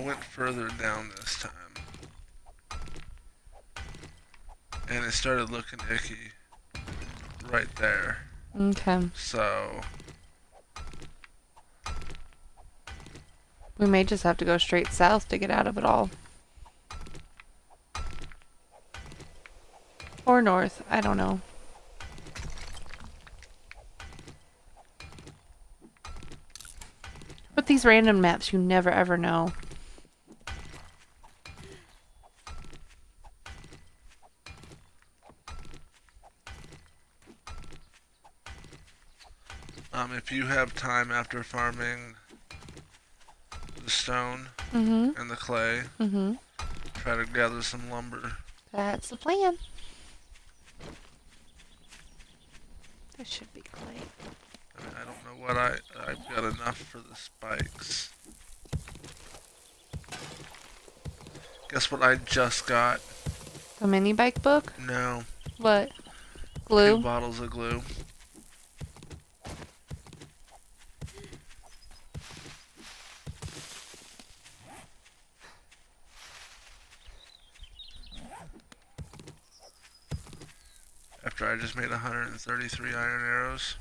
went further down this time. And it started looking icky right there. Okay. So We may just have to go straight south to get out of it all. Or north. I don't know. With these random maps, you never ever know. if you have time after farming the stone Mm-hmm. and the clay, Mm-hmm. try to gather some lumber. That's the plan. There should be clay. I mean, I don't know what I've got enough for the spikes. Guess what I just got? A mini bike book? No. What? 2 Glue? bottles of glue. After I just made 133 iron arrows.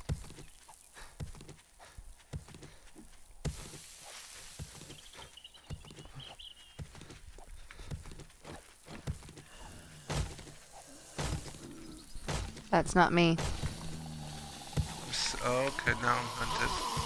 That's not me. Okay, now I'm hunted.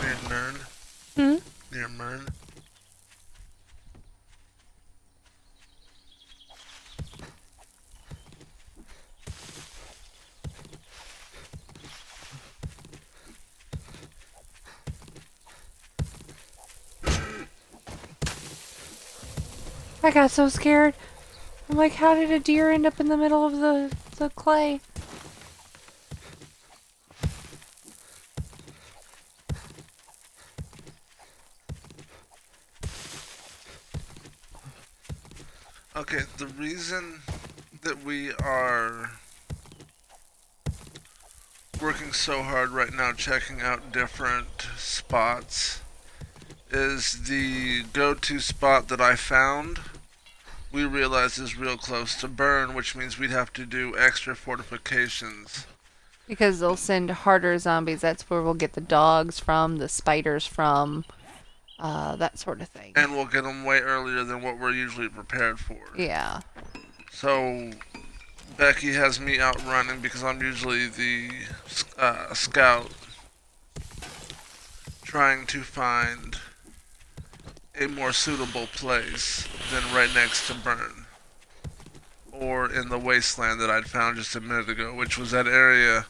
Near Mern. Hmm? Near Mern. I got so scared. I'm like, how did a deer end up in the middle of the clay? Okay, the reason that we are working so hard right now checking out different spots is the go-to spot that I found we realized is real close to burn, which means we'd have to do extra fortifications. Because they'll send harder zombies. That's where we'll get the dogs from, the spiders from, that sort of thing. And we'll get them way earlier than what we're usually prepared for. Yeah. So Becky has me out running because I'm usually the scout trying to find a more suitable place than right next to burn. Or in the wasteland that I'd found just a minute ago, which was that area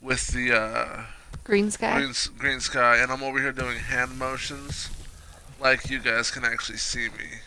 with the Green sky? green sky, and I'm over here doing hand motions like you guys can actually see me.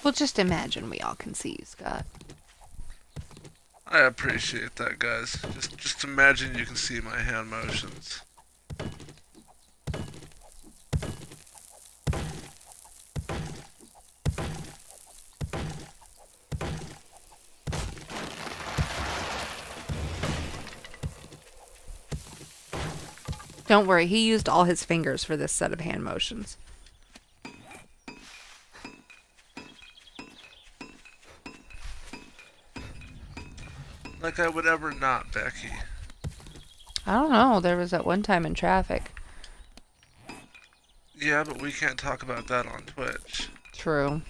Well, just imagine we all can see you, Scott. I appreciate that, guys. Just imagine you can see my hand motions. Don't worry, he used all his fingers for this set of hand motions. Like I would ever not, Becky. I don't know. There was that one time in traffic. Yeah, but we can't talk about that on Twitch. True.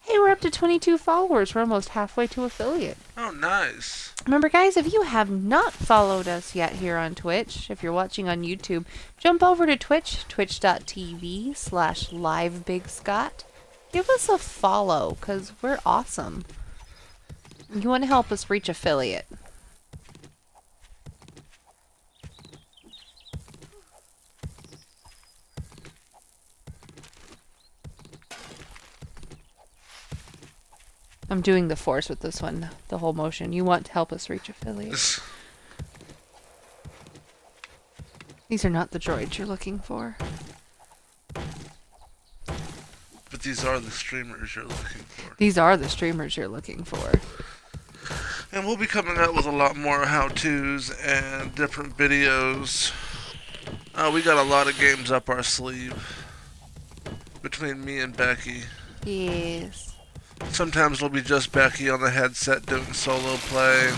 Hey, we're up to 22 followers. We're almost halfway to affiliate. Oh, nice. Remember, guys, if you have not followed us yet here on Twitch, if you're watching on YouTube, jump over to Twitch, twitch.tv/livebigscott. Give us a follow, because we're awesome. You want to help us reach affiliate. I'm doing the force with this one, the whole motion. You want to help us reach affiliate. These are not the droids you're looking for. But these are the streamers you're looking for. These are the streamers you're looking for. And we'll be coming out with a lot more how-tos and different videos. We got a lot of games up our sleeve between me and Becky. Yes. Sometimes it'll be just Becky on the headset doing solo play.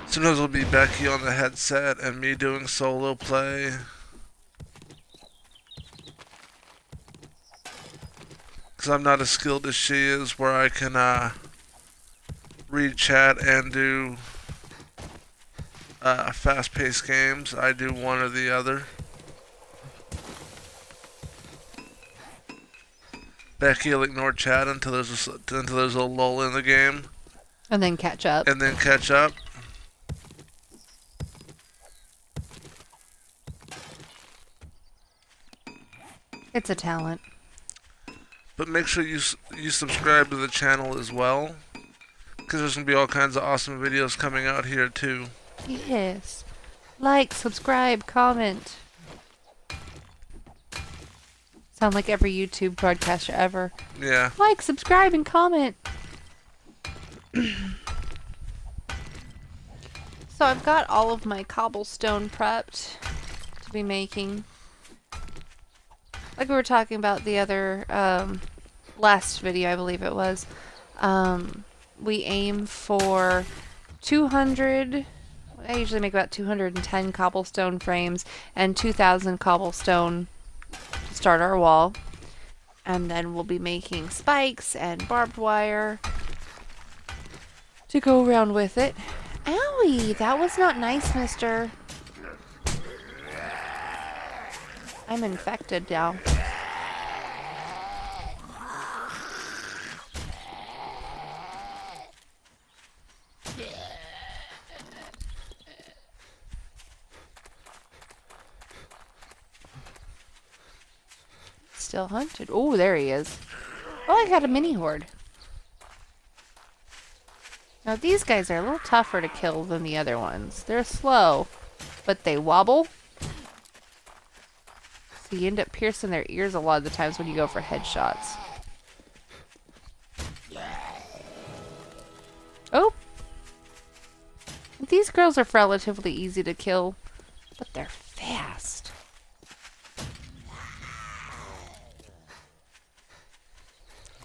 Sometimes it'll be Becky on the headset and me doing solo play. Because I'm not as skilled as she is, where I can read chat and do fast-paced games. I do one or the other. Becky will ignore chat until there's a lull in the game. And then catch up. And then catch up. It's a talent. But make sure you subscribe to the channel as well, because there's going to be all kinds of awesome videos coming out here too. Yes. Like, subscribe, comment. Sound like every YouTube broadcaster ever. Yeah. Like, subscribe, and comment. So I've got all of my cobblestone prepped to be making. Like we were talking about the other last video, I believe it was. We aim for 200. I usually make about 210 cobblestone frames and 2,000 cobblestone to start our wall. And then we'll be making spikes and barbed wire to go around with it. Owie, that was not nice, mister. I'm infected now. Still hunted. Oh, there he is. Oh, I got a mini horde. Now these guys are a little tougher to kill than the other ones. They're slow, but they wobble. So you end up piercing their ears a lot of the times when you go for headshots. Oh! These girls are relatively easy to kill, but they're fast.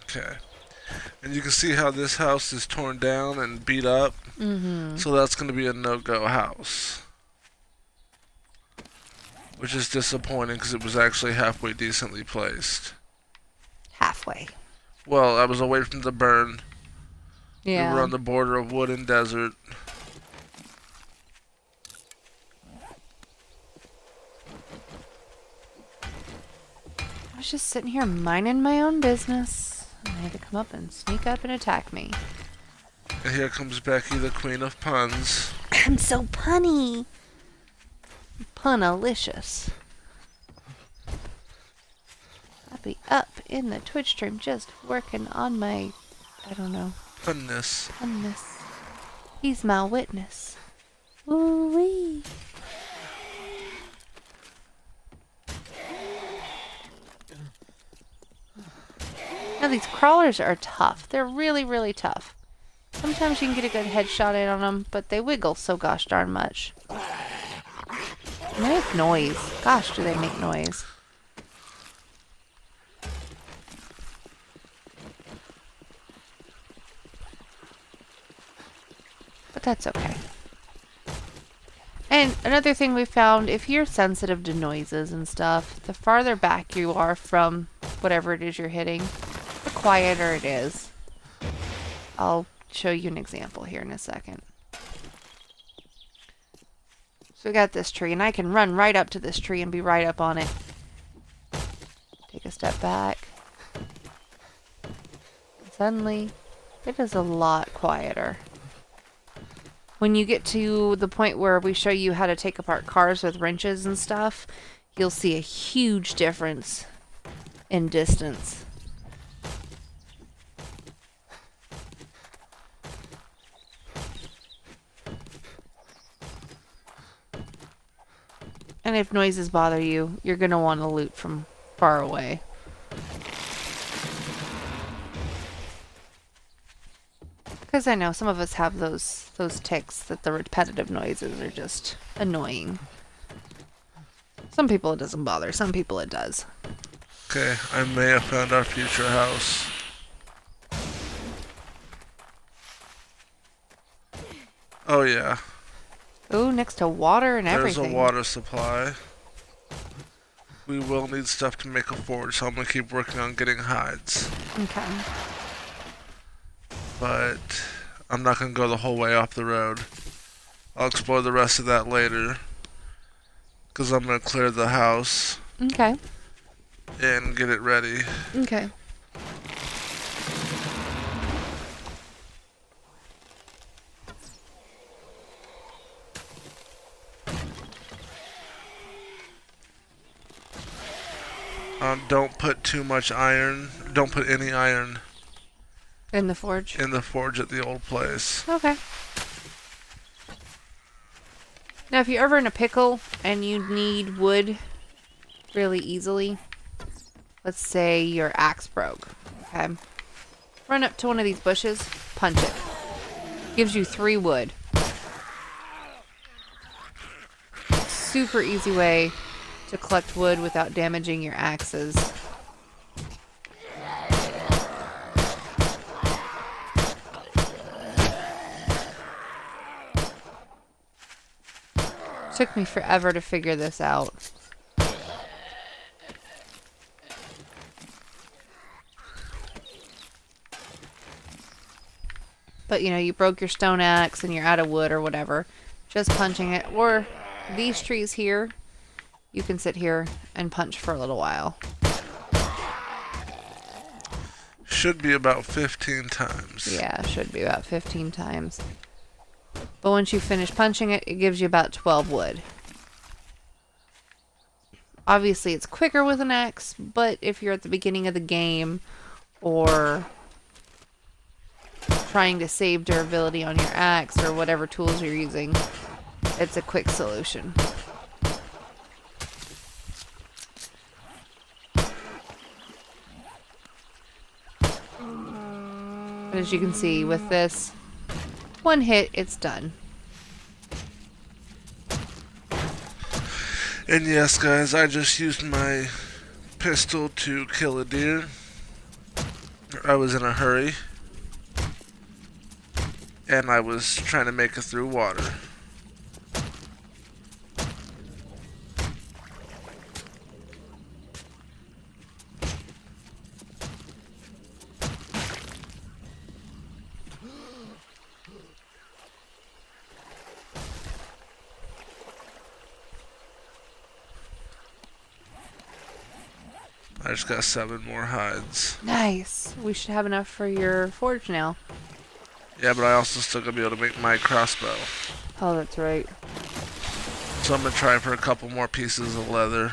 Okay. And you can see how this house is torn down and beat up. Mm-hmm. So that's going to be a no-go house. Which is disappointing because it was actually halfway decently placed. Halfway. Well, I was away from the burn. Yeah. We were on the border of wood and desert. I was just sitting here minding my own business. I had to come up and sneak up and attack me. And here comes Becky, the queen of puns. I'm so punny. Punalicious. I'll be up in the Twitch stream just working on my, I don't know, Punness. punness. He's my witness. Woo-wee. Now these crawlers are tough. They're really, really tough. Sometimes you can get a good headshot in on them, but they wiggle so gosh darn much. And they make noise. Gosh, do they make noise. But that's okay. And another thing we found, if you're sensitive to noises and stuff, the farther back you are from whatever it is you're hitting, the quieter it is. I'll show you an example here in a second. So we got this tree, and I can run right up to this tree and be right up on it. Take a step back. Suddenly, it is a lot quieter. When you get to the point where we show you how to take apart cars with wrenches and stuff, you'll see a huge difference in distance. And if noises bother you, you're going to want to loot from far away. Because I know some of us have those tics that the repetitive noises are just annoying. Some people it doesn't bother, some people it does. Okay, I may have found our future house. Oh yeah. Ooh, next to water and everything. There's a water supply. We will need stuff to make a forge, so I'm gonna keep working on getting hides. Okay. But I'm not gonna go the whole way off the road. I'll explore the rest of that later. Because I'm gonna clear the house. Okay. And get it ready. Okay. Don't put too much iron. Don't put any iron In the forge? in the forge at the old place. Okay. Now, if you're ever in a pickle and you need wood really easily, let's say your axe broke, okay? Run up to one of these bushes, punch it. Gives you 3 wood. Super easy way to collect wood without damaging your axes. Took me forever to figure this out. But you know, you broke your stone axe and you're out of wood or whatever. Just punching it. Or these trees here, you can sit here and punch for a little while. Should be about 15 times. Yeah, should be about 15 times. But once you finish punching it, it gives you about 12 wood. Obviously, it's quicker with an axe, but if you're at the beginning of the game or trying to save durability on your axe or whatever tools you're using, it's a quick solution. But as you can see with this, one hit, it's done. And yes, guys, I just used my pistol to kill a deer. I was in a hurry. And I was trying to make it through water. I just got 7 more hides. Nice. We should have enough for your forge now. Yeah, but I also still gotta be able to make my crossbow. Oh, that's right. So I'm gonna try for a couple more pieces of leather.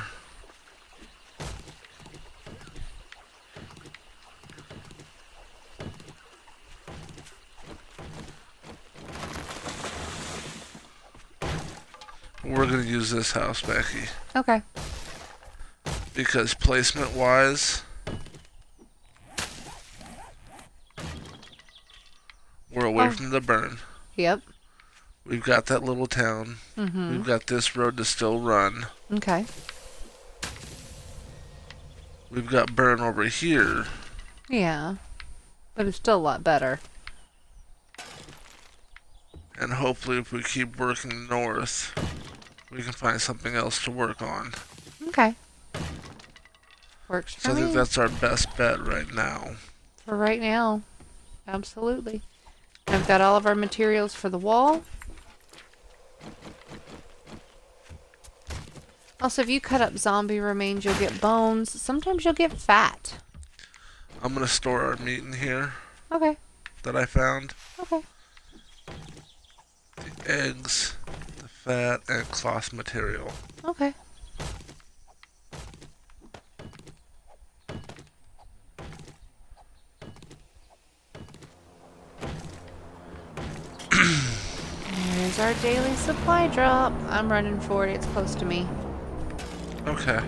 We're gonna use this house, Becky. Okay. Because placement wise, we're away from the burn. Yep. We've got that little town. We've got this road to still run. Okay. We've got burn over here. Yeah. But it's still a lot better. And hopefully if we keep working north, we can find something else to work on. Okay. Works for So I me. think that's our best bet right now. For right now. Absolutely. I've got all of our materials for the wall. Also, if you cut up zombie remains, you'll get bones. Sometimes you'll get fat. I'm gonna store our meat in here Okay. that I found. Okay. The eggs, the fat, and cloth material. Okay. There's our daily supply drop. I'm running for it. It's close to me. Okay.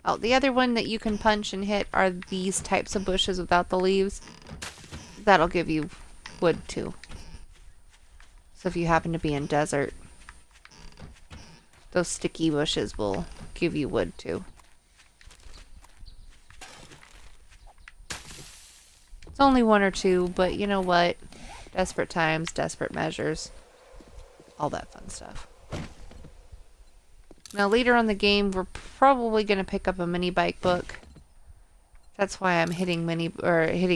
Oh, the other one that you can punch and hit are these types of bushes without the leaves. That'll give you wood too. So if you happen to be in desert, those sticky bushes will give you wood too. It's only 1 or 2, but you know what? Desperate times, desperate measures. All that fun stuff. Now later on in the game, we're probably going to pick up a mini bike book. That's why I'm hitting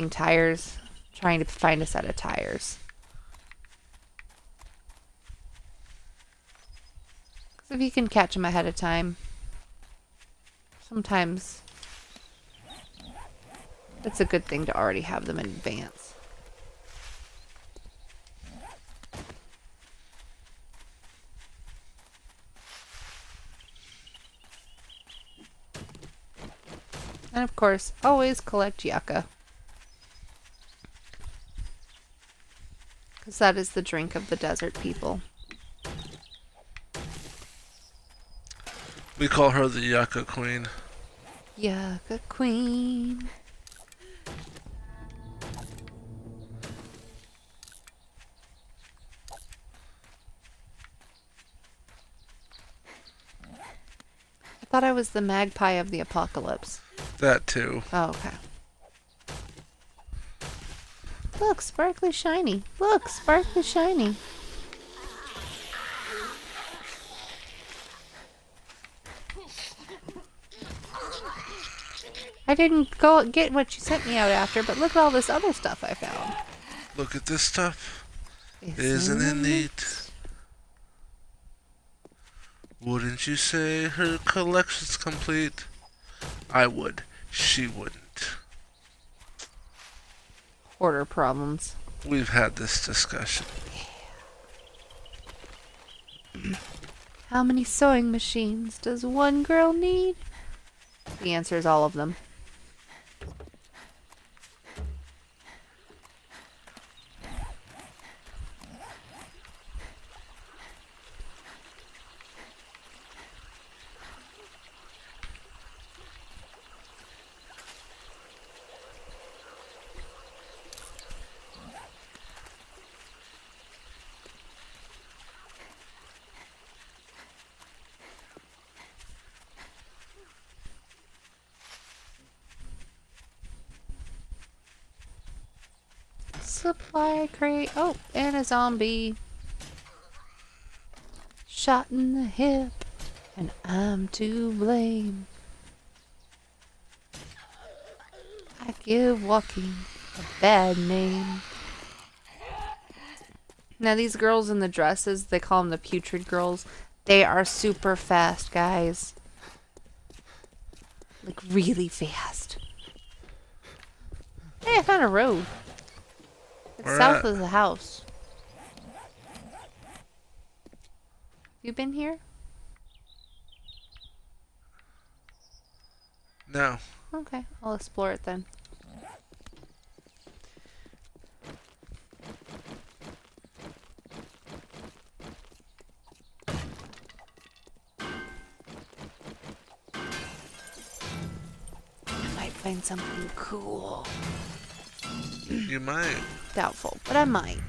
tires, trying to find a set of tires. Because if you can catch them ahead of time, sometimes it's a good thing to already have them in advance. And of course, always collect yucca. Because that is the drink of the desert people. We call her the Yucca Queen. Yucca Queen. I thought I was the magpie of the apocalypse. That too. Oh, okay. Look, sparkly shiny. Look, sparkly shiny. I didn't go get what you sent me out after, but look at all this other stuff I found. Look at this stuff. Isn't it neat? Wouldn't you say her collection's complete? I would. She wouldn't. Hoarder problems. We've had this discussion. How many sewing machines does one girl need? The answer is all of them. Supply crate. Oh, and a zombie. Shot in the hip, and I'm to blame. I give walking a bad name. Now these girls in the dresses, they call them the putrid girls. They are super fast, guys. Like really fast. Hey, I found a road. It's Where south at? of the house. You been here? No. Okay, I'll explore it then. I might find something cool. You might. Doubtful, but I might.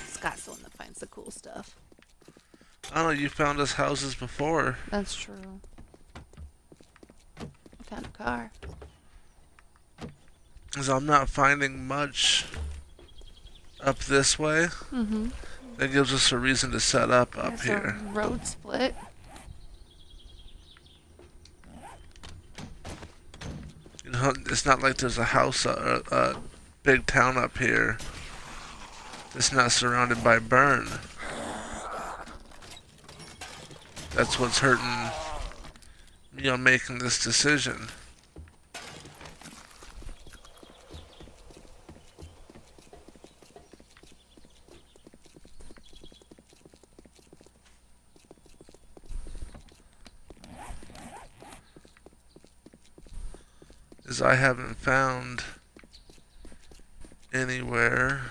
Scott's the one that finds the cool stuff. I don't know, you found us houses before. That's true. I found a car. Because I'm not finding much up this way. Mm-hmm. That gives us a reason to set up up There's here. a road split. You know, it's not like there's a house, a big town up here. It's not surrounded by burn. That's what's hurting me on making this decision. Is I haven't found anywhere.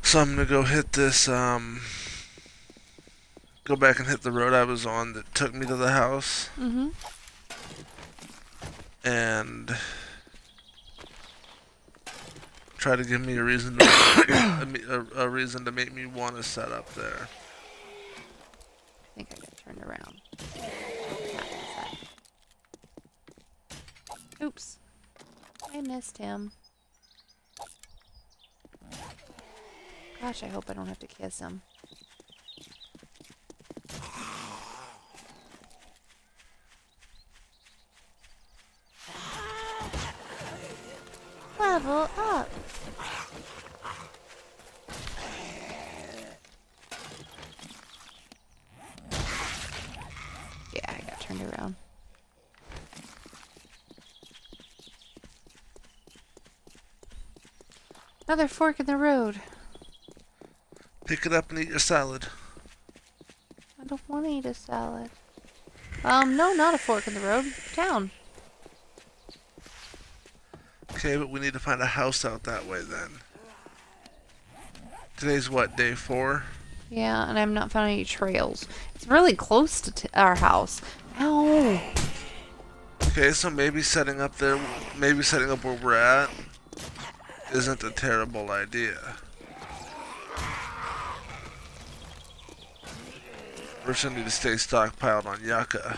So I'm gonna go hit this, go back and hit the road I was on that took me to the house. Mm-hmm. And try to give me a reason to a reason to make me want to set up there. I think I got turned around. Oops. I missed him. Gosh, I hope I don't have to kiss him. Level up. Yeah, I got turned around. Another fork in the road. Pick it up and eat your salad. I don't want to eat a salad. No, not a fork in the road. Town. Okay, but we need to find a house out that way then. Today's what, day 4? Yeah, and I'm not finding any trails. It's really close to our house. Ow! Okay, so maybe setting up there, maybe setting up where we're at isn't a terrible idea. We're just gonna need to stay stockpiled on yucca.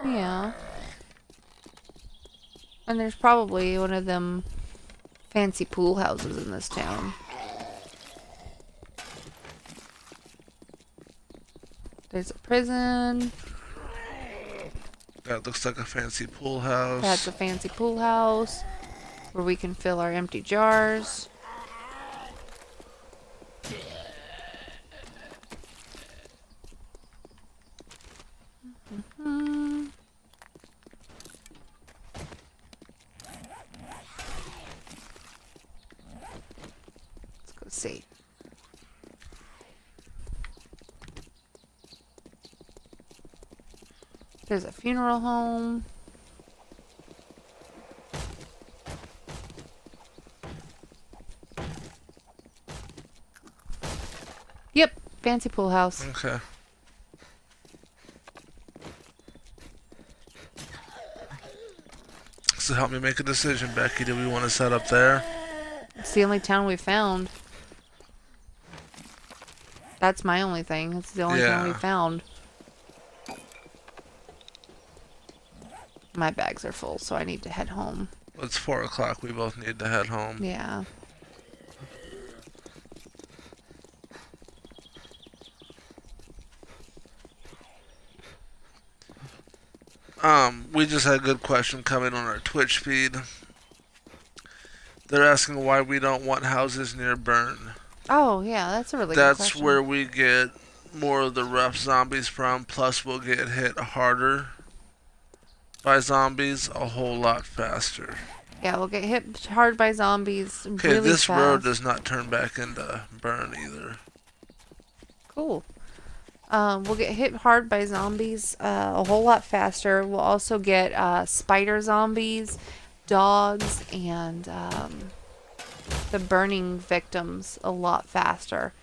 Yeah. And there's probably one of them fancy pool houses in this town. There's a prison. That looks like a fancy pool house. That's a fancy pool house where we can fill our empty jars. Mm-hmm. Let's go see. There's a funeral home. Yep, fancy pool house. Okay. to help me make a decision, Becky. Do we want to set up there? It's the only town we found. That's my only thing. It's the only town we Yeah. found. My bags are full, so I need to head home. It's 4 o'clock. We both need to head home. Yeah. We just had a good question coming on our Twitch feed. They're asking why we don't want houses near burn. Oh, yeah, that's a really good That's question. where we get more of the rough zombies from. Plus, we'll get hit harder by zombies a whole lot faster. Yeah, we'll get hit hard by zombies Okay, really this fast. road does not turn back into burn either. Cool. We'll get hit hard by zombies a whole lot faster. We'll also get spider zombies, dogs, and the burning victims a lot faster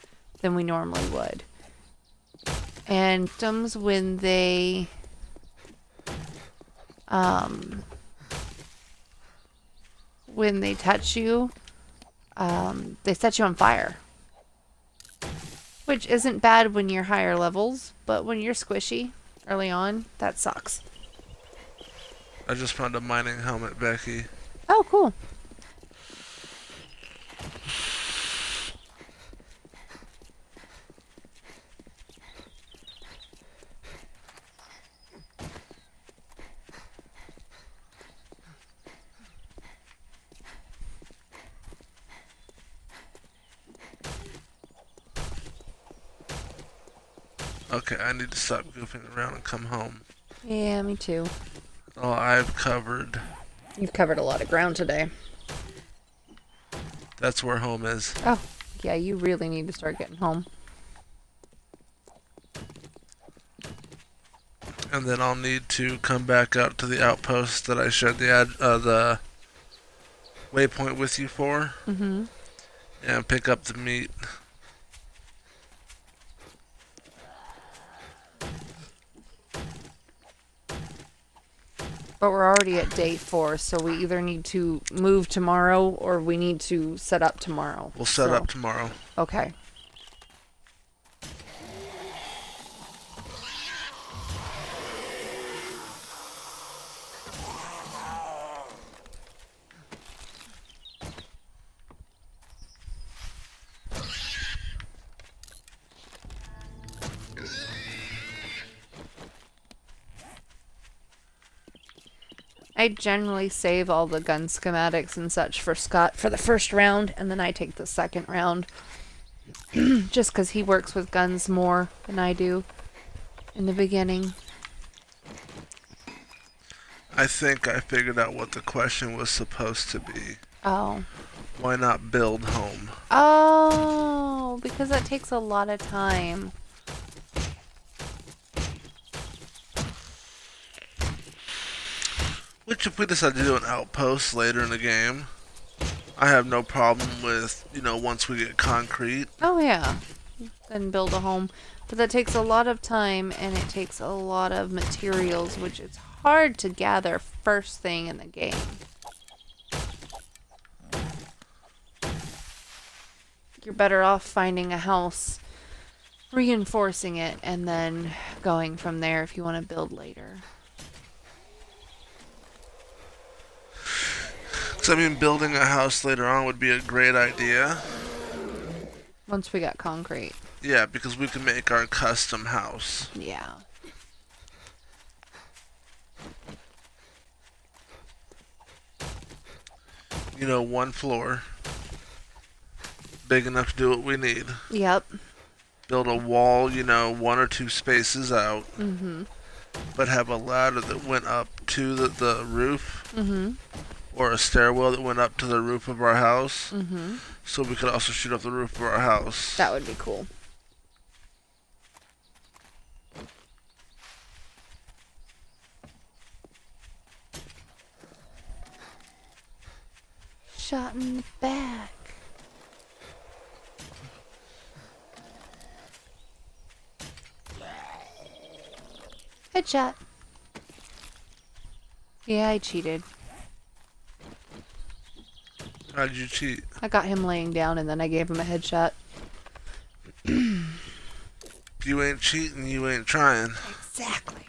than we normally would. And victims, when they touch you, they set you on fire. Which isn't bad when you're higher levels, but when you're squishy early on, that sucks. I just found a mining helmet, Becky. Oh, cool. Okay, I need to stop goofing around and come home. Yeah, me too. All I've covered. You've covered a lot of ground today. That's where home is. Oh, yeah, you really need to start getting home. And then I'll need to come back out to the outpost that I shared the waypoint with you for. Mm-hmm. And pick up the meat. But we're already at day 4, so we either need to move tomorrow or we need to set up tomorrow. We'll set up tomorrow. Okay. I generally save all the gun schematics and such for Scott for the first round, and then I take the second round. Just because he works with guns more than I do in the beginning. I think I figured out what the question was supposed to be. Oh. Why not build home? Oh, because that takes a lot of time. Which, if we decide to do an outpost later in the game, I have no problem with, once we get concrete. Oh, yeah. Then build a home. But that takes a lot of time, and it takes a lot of materials, which is hard to gather first thing in the game. You're better off finding a house, reinforcing it, and then going from there if you want to build later. Because, building a house later on would be a great idea. Once we got concrete. Yeah, because we can make our custom house. Yeah. One floor. Big enough to do what we need. Yep. Build a wall, 1 or 2 spaces out. Mm-hmm. But have a ladder that went up to the roof. Mm-hmm. Or a stairwell that went up to the roof of our house. Mm-hmm. So we could also shoot off the roof of our house. That would be cool. Shot in the back. Headshot. Yeah, I cheated. How'd you cheat? I got him laying down and then I gave him a headshot. If you ain't cheating, you ain't trying. Exactly.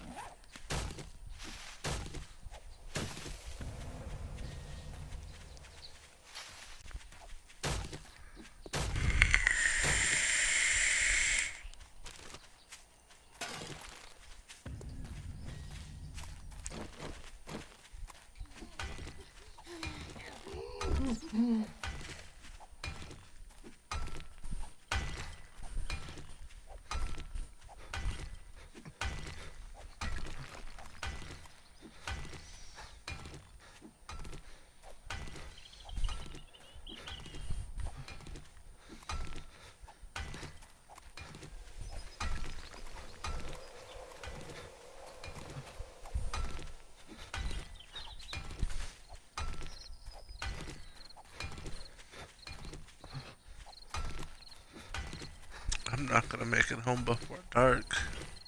I'm not gonna make it home before dark.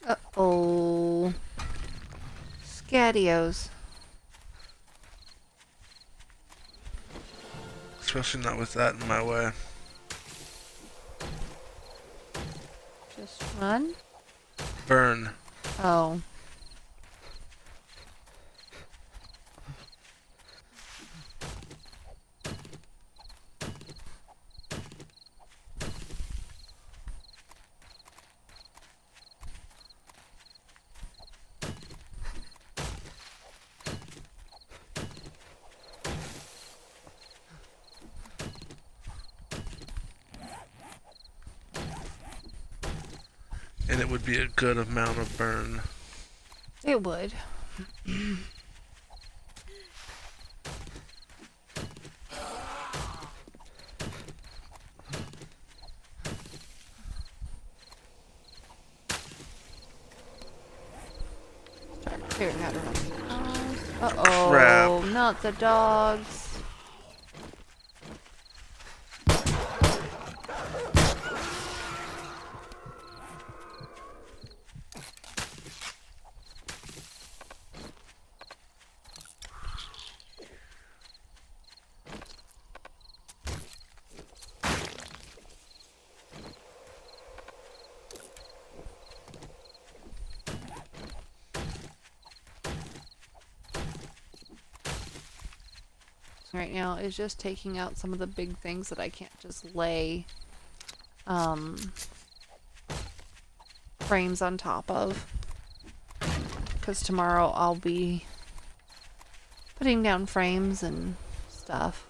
Uh-oh. Scadios. Especially not with that in my way. Just run? Burn. Oh. And it would be a good amount of burn. It would. Start figuring out how to run. Uh-oh. Crap. Not the dogs. Right now is just taking out some of the big things that I can't just lay frames on top of, because tomorrow I'll be putting down frames and stuff.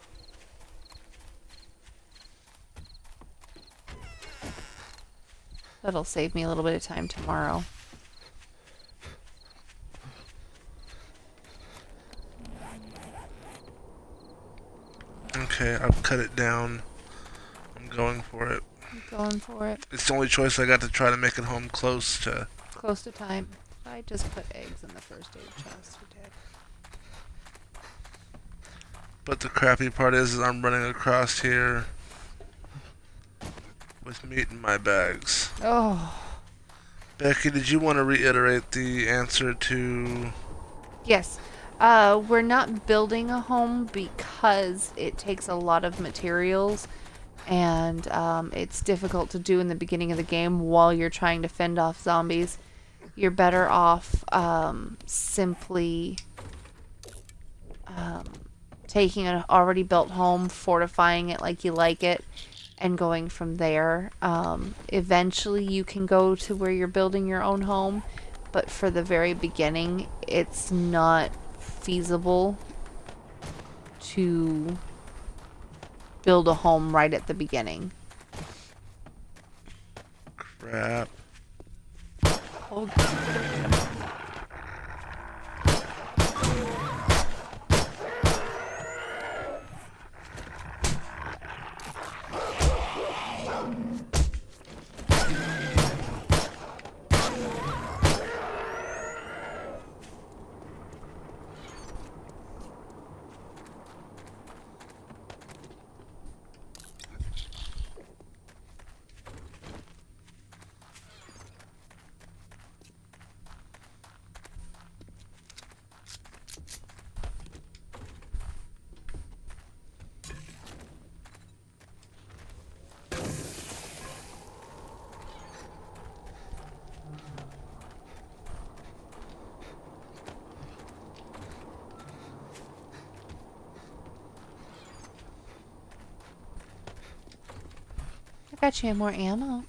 That'll save me a little bit of time tomorrow. Okay, I've cut it down. I'm going for it. I'm going for it. It's the only choice I got to try to make it home close to. Close to time. I just put eggs in the first aid chest. We did. But the crappy part is I'm running across here with meat in my bags. Oh. Becky, did you want to reiterate the answer to... Yes. We're not building a home because it takes a lot of materials and it's difficult to do in the beginning of the game while you're trying to fend off zombies. You're better off simply taking an already built home, fortifying it like you like it, and going from there. Eventually you can go to where you're building your own home, but for the very beginning it's not feasible to build a home right at the beginning. Crap. Oh. got you more ammo.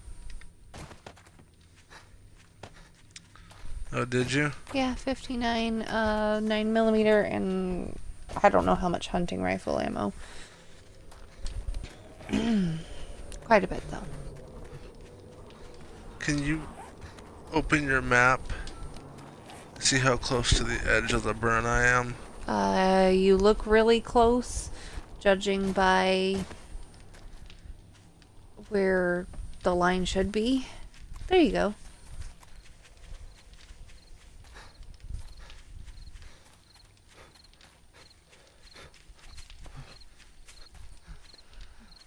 Oh, did you? Yeah, 59, 9mm, and I don't know how much hunting rifle ammo. Quite a bit, though. Can you open your map? See how close to the edge of the burn I am? You look really close, judging by where the line should be. There you go.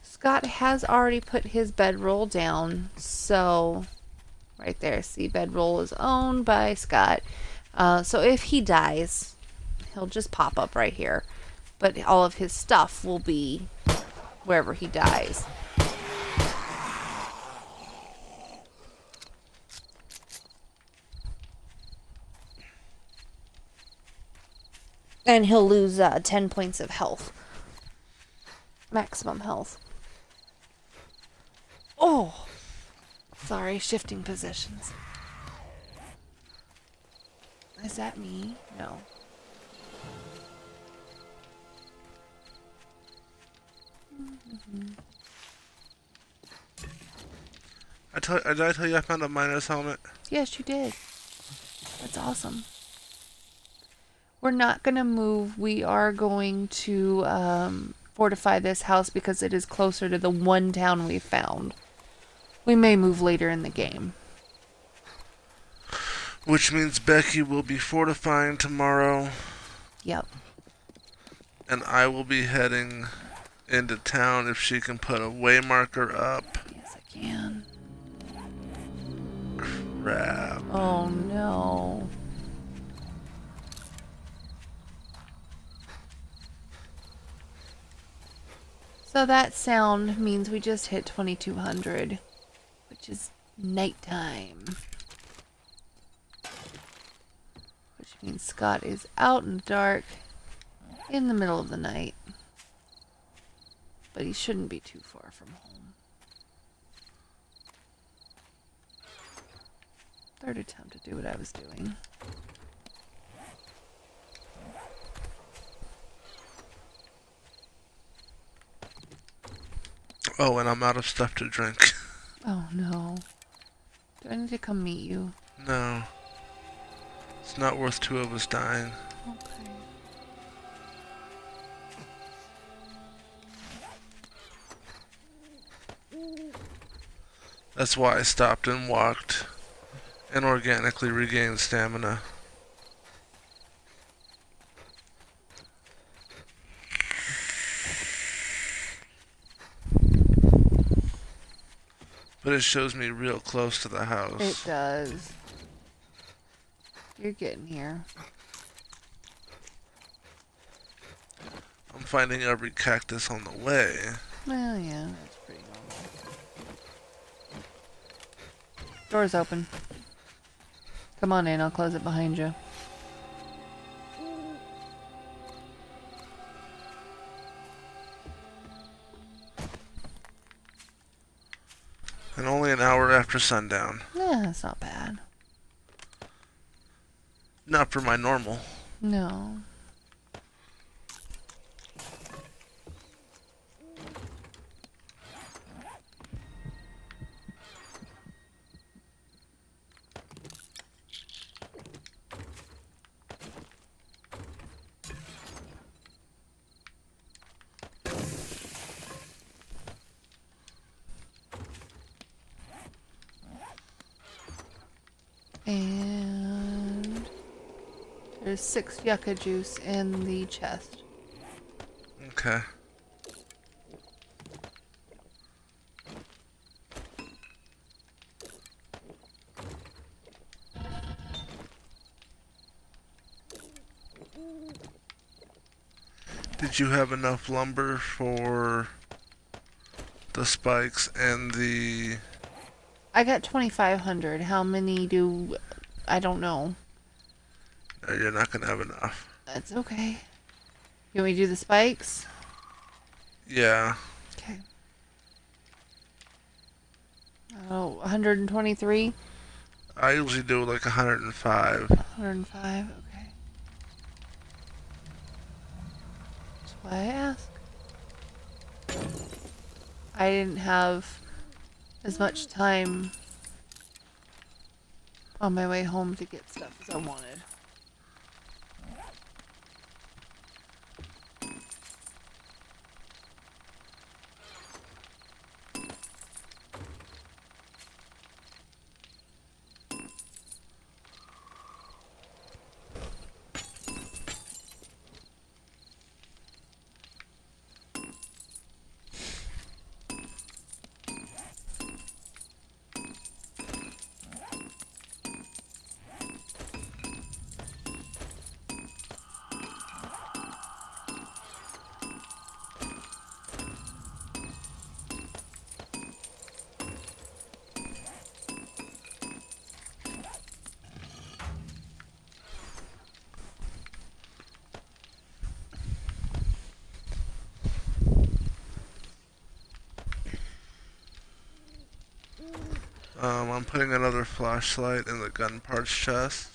Scott has already put his bedroll down, so right there, see, bedroll is owned by Scott. So if he dies, he'll just pop up right here, but all of his stuff will be wherever he dies. And he'll lose 10 points of health. Maximum health. Oh! Sorry, shifting positions. Is that me? No. Did I tell you I found a miner's helmet? Yes, you did. That's awesome. We're not going to move. We are going to fortify this house because it is closer to the one town we found. We may move later in the game. Which means Becky will be fortifying tomorrow. Yep. And I will be heading into town if she can put a waymarker up. Yes, I can. Crap. Oh, no. So that sound means we just hit 2200, which is nighttime. Which means Scott is out in the dark in the middle of the night. But he shouldn't be too far from home. Third attempt to do what I was doing. Oh, and I'm out of stuff to drink. Oh no. Do I need to come meet you? No. It's not worth two of us dying. Okay. That's why I stopped and walked and organically regained stamina. But it shows me real close to the house. It does. You're getting here. I'm finding every cactus on the way. Well, yeah, that's pretty normal. Door's open. Come on in, I'll close it behind you. And only an hour after sundown. Yeah, that's not bad. Not for my normal. No. And there's 6 yucca juice in the chest. Okay. Did you have enough lumber for the spikes and the... I got 2,500. How many do... I don't know. No, you're not gonna have enough. That's okay. You want me to do the spikes? Yeah. Okay. Oh, 123? I usually do like 105. 105, okay. That's why I ask. I didn't have as much time on my way home to get stuff as I wanted. I'm putting another flashlight in the gun parts chest.